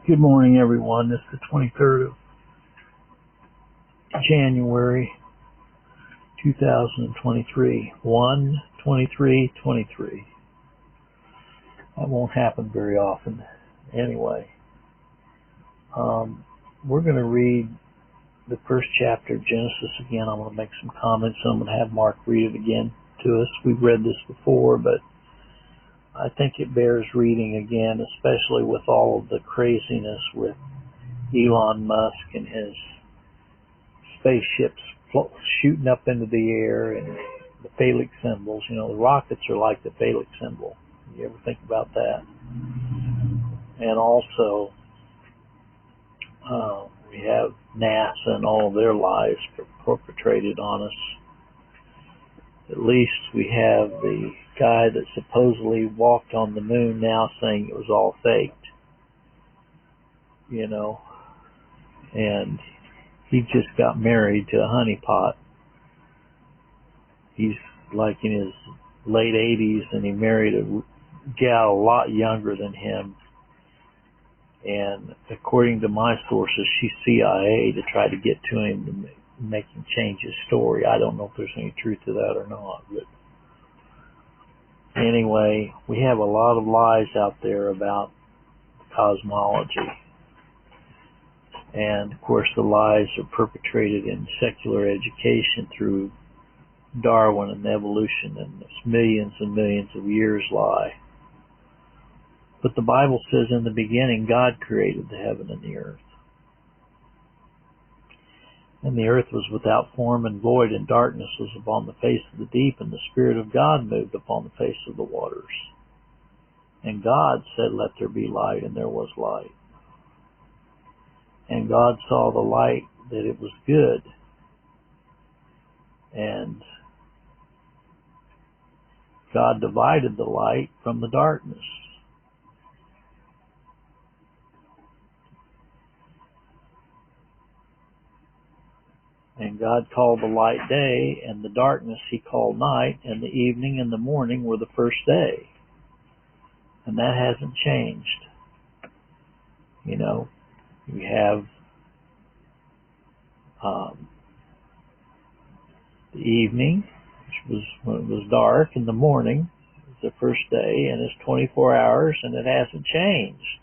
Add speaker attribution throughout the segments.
Speaker 1: Good morning, everyone. It's the 23rd of January, 2023. 1/23/23. That won't happen very often. Anyway, we're going to read the first chapter of Genesis again. I'm going to make some comments, and I'm going to have Mark read it again to us. We've read this before, but I think it bears reading again, especially with all of the craziness with Elon Musk and his spaceships shooting up into the air and the phallic symbols. You know, the rockets are like the phallic symbol. You ever think about that? And also, we have NASA and all of their lies perpetrated on us. At least we have the guy that supposedly walked on the moon now saying it was all faked, you know, and he just got married to a honeypot. He's like in his late 80s, and he married a gal a lot younger than him. And according to my sources, she's CIA to try to get to him to make him change his story. I don't know if there's any truth to that or not, but anyway, we have a lot of lies out there about cosmology. And of course, the lies are perpetrated in secular education through Darwin and evolution, and this millions and millions of years lie. But the Bible says in the beginning, God created the heaven and the earth. And the earth was without form and void, and darkness was upon the face of the deep, and the Spirit of God moved upon the face of the waters. And God said, "Let there be light," and there was light. And God saw the light, that it was good. And God divided the light from the darkness. And God called the light day, and the darkness he called night, and the evening and the morning were the first day. And that hasn't changed. You know, we have the evening, which was when it was dark, and the morning was the first day, and it's 24 hours, and it hasn't changed.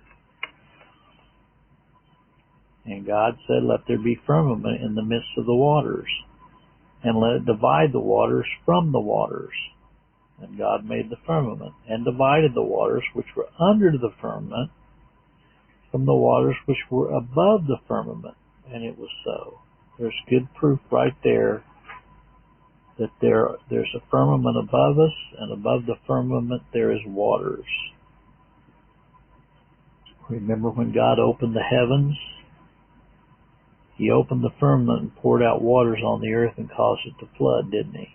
Speaker 1: And God said, "Let there be firmament in the midst of the waters, and let it divide the waters from the waters." And God made the firmament, and divided the waters which were under the firmament from the waters which were above the firmament. And it was so. There's good proof right there that there's a firmament above us, and above the firmament there is waters. Remember when God opened the heavens? He opened the firmament and poured out waters on the earth and caused it to flood, didn't he?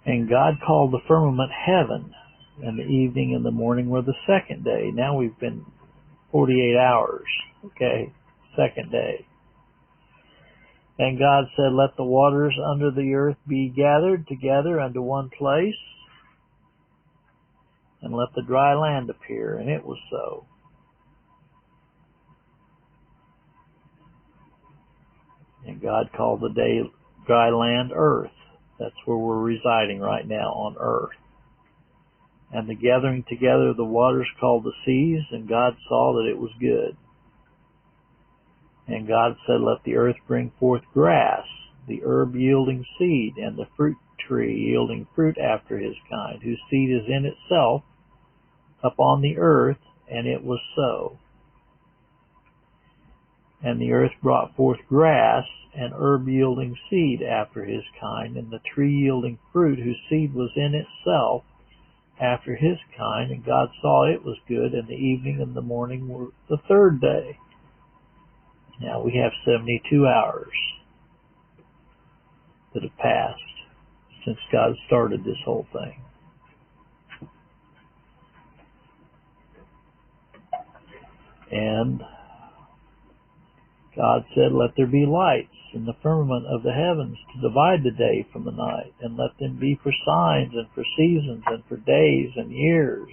Speaker 1: And God called the firmament heaven, and the evening and the morning were the second day. Now we've been 48 hours, okay? Second day. And God said, "Let the waters under the earth be gathered together unto one place, and let the dry land appear." And it was so. And God called the dry land earth. That's where we're residing right now, on earth. And the gathering together of the waters called the seas, and God saw that it was good. And God said, "Let the earth bring forth grass, the herb yielding seed, and the fruit tree yielding fruit after his kind, whose seed is in itself upon the earth." And it was so. And the earth brought forth grass, and herb yielding seed after his kind, and the tree yielding fruit, whose seed was in itself after his kind. And God saw it was good, and the evening and the morning were the third day. Now we have 72 hours that have passed since God started this whole thing. And God said, "Let there be lights in the firmament of the heavens to divide the day from the night, and let them be for signs and for seasons and for days and years,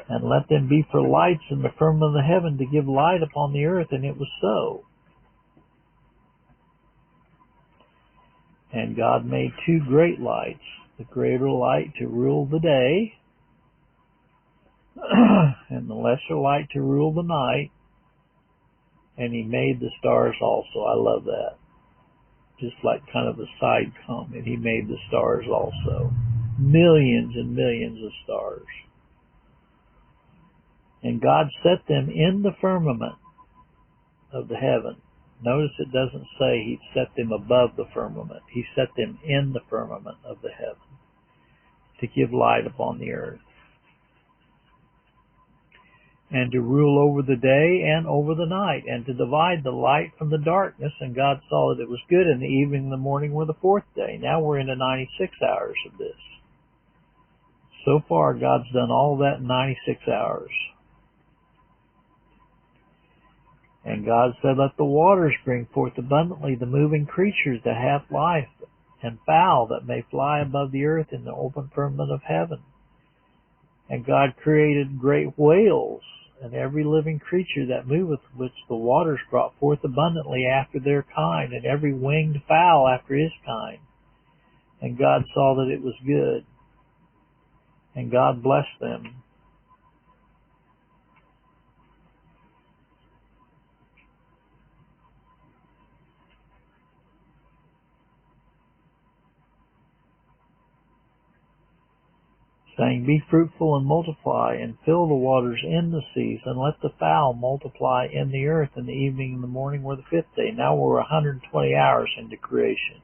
Speaker 1: And let them be for lights in the firmament of the heaven to give light upon the earth, and it was so. And God made two great lights, the greater light to rule the day, and the lesser light to rule the night, and he made the stars also. I love that. Just like kind of a side comment, he made the stars also. Millions and millions of stars. And God set them in the firmament of the heaven. Notice it doesn't say he set them above the firmament. He set them in the firmament of the heaven to give light upon the earth, and to rule over the day and over the night, and to divide the light from the darkness. And God saw that it was good, and the evening and the morning were the fourth day. Now we're into 96 hours of this. So far, God's done all that in 96 hours. And God said, let the waters bring forth abundantly the moving creatures that have life, and fowl that may fly above the earth in the open firmament of heaven. And God created great whales, and every living creature that moveth, which the waters brought forth abundantly after their kind, and every winged fowl after his kind. And God saw that it was good. And God blessed them. Saying, be fruitful and multiply, and fill the waters in the seas, and let the fowl multiply in the earth. And the evening and the morning were the fifth day. Now we're 120 hours into creation.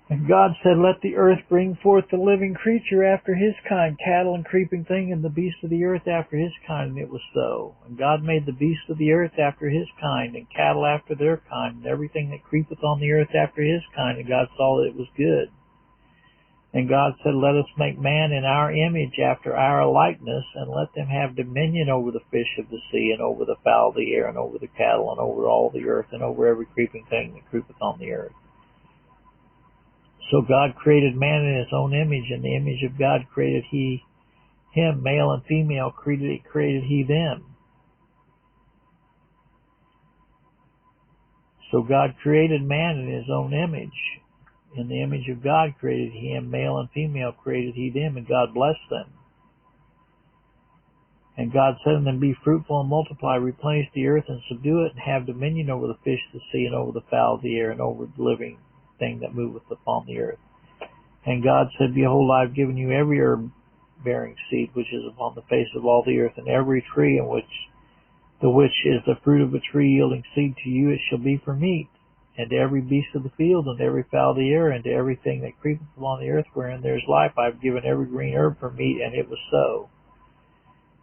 Speaker 1: And God said, let the earth bring forth the living creature after his kind, cattle and creeping thing, and the beast of the earth after his kind. And it was so. And God made the beast of the earth after his kind, and cattle after their kind, and everything that creepeth on the earth after his kind. And God saw that it was good. And God said, let us make man in our image after our likeness, and let them have dominion over the fish of the sea, and over the fowl of the air, and over the cattle, and over all the earth, and over every creeping thing that creepeth on the earth. So God created man in his own image. In the image of God created he him, male and female created he them. So God created man in his own image. In the image of God created he him, male and female created he them, and God blessed them. And God said unto them, be fruitful and multiply, replenish the earth and subdue it, and have dominion over the fish of the sea, and over the fowl of the air, and over the living thing that moveth upon the earth. And God said, behold, I have given you every herb bearing seed which is upon the face of all the earth, and every tree in which is the fruit of a tree yielding seed, to you it shall be for meat. And to every beast of the field, and to every fowl of the air, and to everything that creepeth upon the earth, wherein there is life, I have given every green herb for meat. And it was so.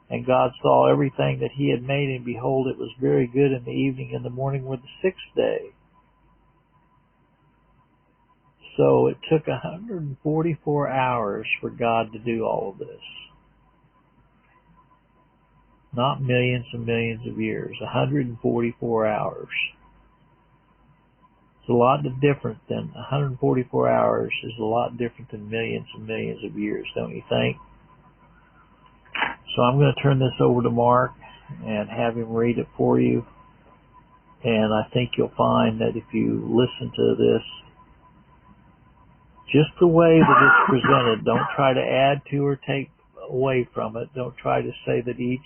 Speaker 1: And God saw everything that he had made, and behold, it was very good. And the evening and the morning were the sixth day. So it took 144 hours for God to do all of this. Not millions and millions of years. 144 hours. It's a lot different than 144 hours is a lot different than millions and millions of years, don't you think? So I'm going to turn this over to Mark and have him read it for you. And I think you'll find that if you listen to this, just the way that it's presented, don't try to add to or take away from it. Don't try to say that each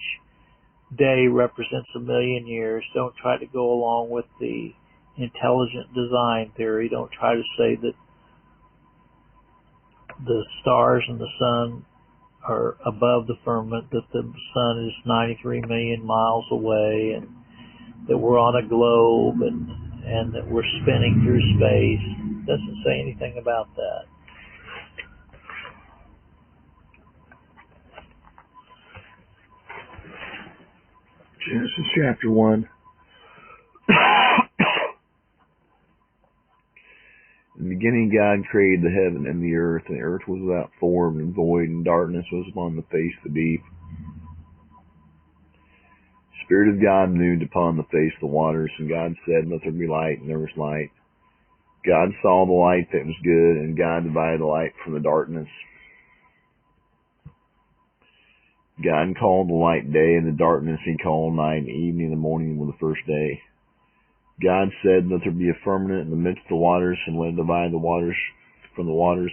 Speaker 1: day represents a million years. Don't try to go along with the intelligent design theory. Don't try to say that the stars and the sun are above the firmament, that the sun is 93 million miles away, and that we're on a globe, and that we're spinning through space. It doesn't say anything about that.
Speaker 2: Genesis chapter 1. In the beginning God created the heaven and the earth was without form and void, and darkness was upon the face of the deep. The Spirit of God moved upon the face of the waters, and God said, let there be light, and there was light. God saw the light that was good, and God divided the light from the darkness. God called the light day, and the darkness he called night, and evening and the morning were the first day. God said, let there be a firmament in the midst of the waters, and let it divide the waters from the waters.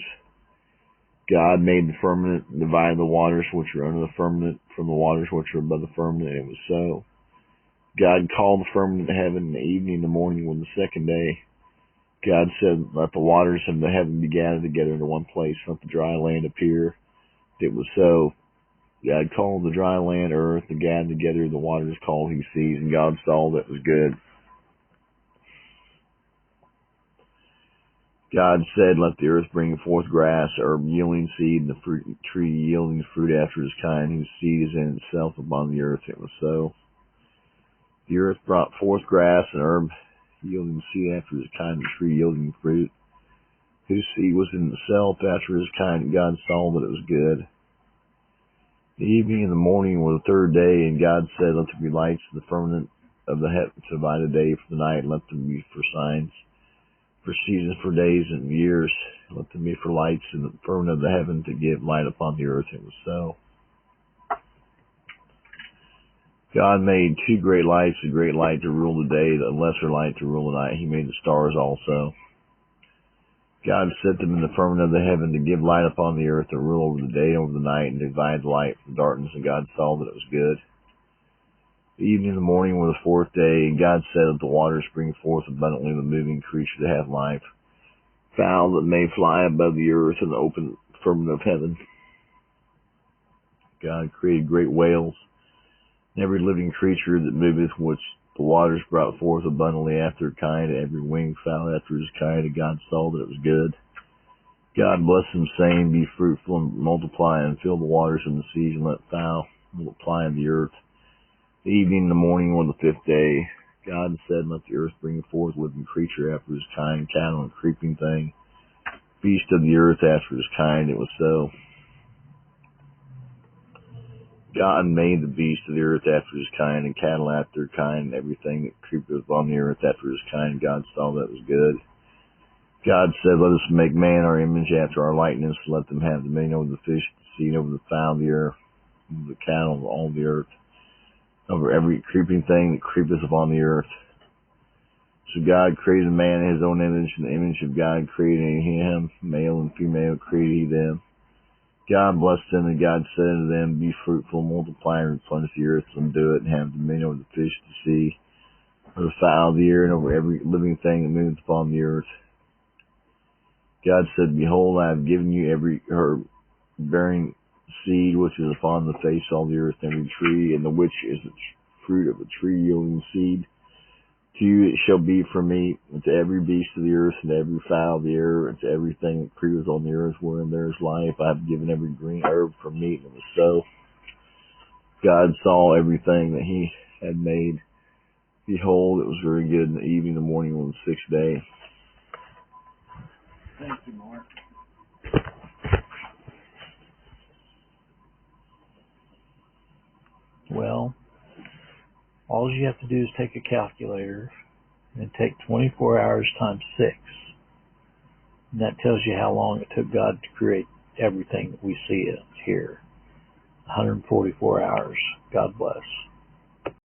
Speaker 2: God made the firmament and divided the waters which are under the firmament from the waters which are above the firmament, and it was so. God called the firmament heaven, and the evening and the morning were the second day. God said, let the waters of the heaven be gathered together into one place, and let the dry land appear. It was so. God called the dry land earth, and gathered together the waters called he seas, and God saw that it was good. God said, let the earth bring forth grass, herb yielding seed, and the fruit tree yielding fruit after his kind, whose seed is in itself upon the earth. It was so. The earth brought forth grass and herb yielding seed after his kind, and the tree yielding fruit, whose seed was in itself after his kind, and God saw that it was good. The evening and the morning were the third day, and God said, let there be lights in the firmament of the heaven to divide the day from the night, and let them be for signs, for seasons, for days, and years. Let them be for lights in the firmament of the heaven to give light upon the earth. It was so. God made two great lights, a great light to rule the day, a lesser light to rule the night. He made the stars also. God set them in the firmament of the heaven to give light upon the earth, to rule over the day and over the night, and divide the light from darkness. And God saw that it was good. The evening and the morning were the fourth day, and God said, let the waters bring forth abundantly the moving creature that hath life, fowl that may fly above the earth, and the open firmament of heaven. God created great whales, and every living creature that moveth, which the waters brought forth abundantly after kind, every winged fowl after his kind, and God saw that it was good. God blessed them, saying, be fruitful and multiply, and fill the waters and the seas, and let fowl multiply in the earth. The evening and the morning were the fifth day. God said, let the earth bring forth living creature after his kind, cattle and creeping thing, beast of the earth after his kind. It was so. God made the beast of the earth after his kind, and cattle after their kind, and everything that creepeth upon the earth after his kind. God saw that it was good. God said, let us make man our image after our likeness, and let them have dominion over the fish, the sea, and over the fowl of the earth, over the cattle, and all the earth, over every creeping thing that creepeth upon the earth. So God created man in his own image, in the image of God created him, male and female created he them. God blessed them, and God said unto them, be fruitful, multiply, and replenish the earth, and do it, and have dominion over the fish of the sea, over the fowl of the air, and over every living thing that moveth upon the earth. God said, behold, I have given you every herb bearing seed which is upon the face of all the earth, and every tree, and the which is the fruit of a tree yielding seed. To you it shall be for meat, and to every beast of the earth, and to every fowl of the air, and to everything that creepeth on the earth, wherein there is life, I have given every green herb for meat. And it was so. God saw everything that he had made. Behold, it was very good. In the evening and the morning was the sixth day.
Speaker 1: Thank you, Mark. Well, all you have to do is take a calculator and take 24 hours times 6. And that tells you how long it took God to create everything that we see here. 144 hours. God bless.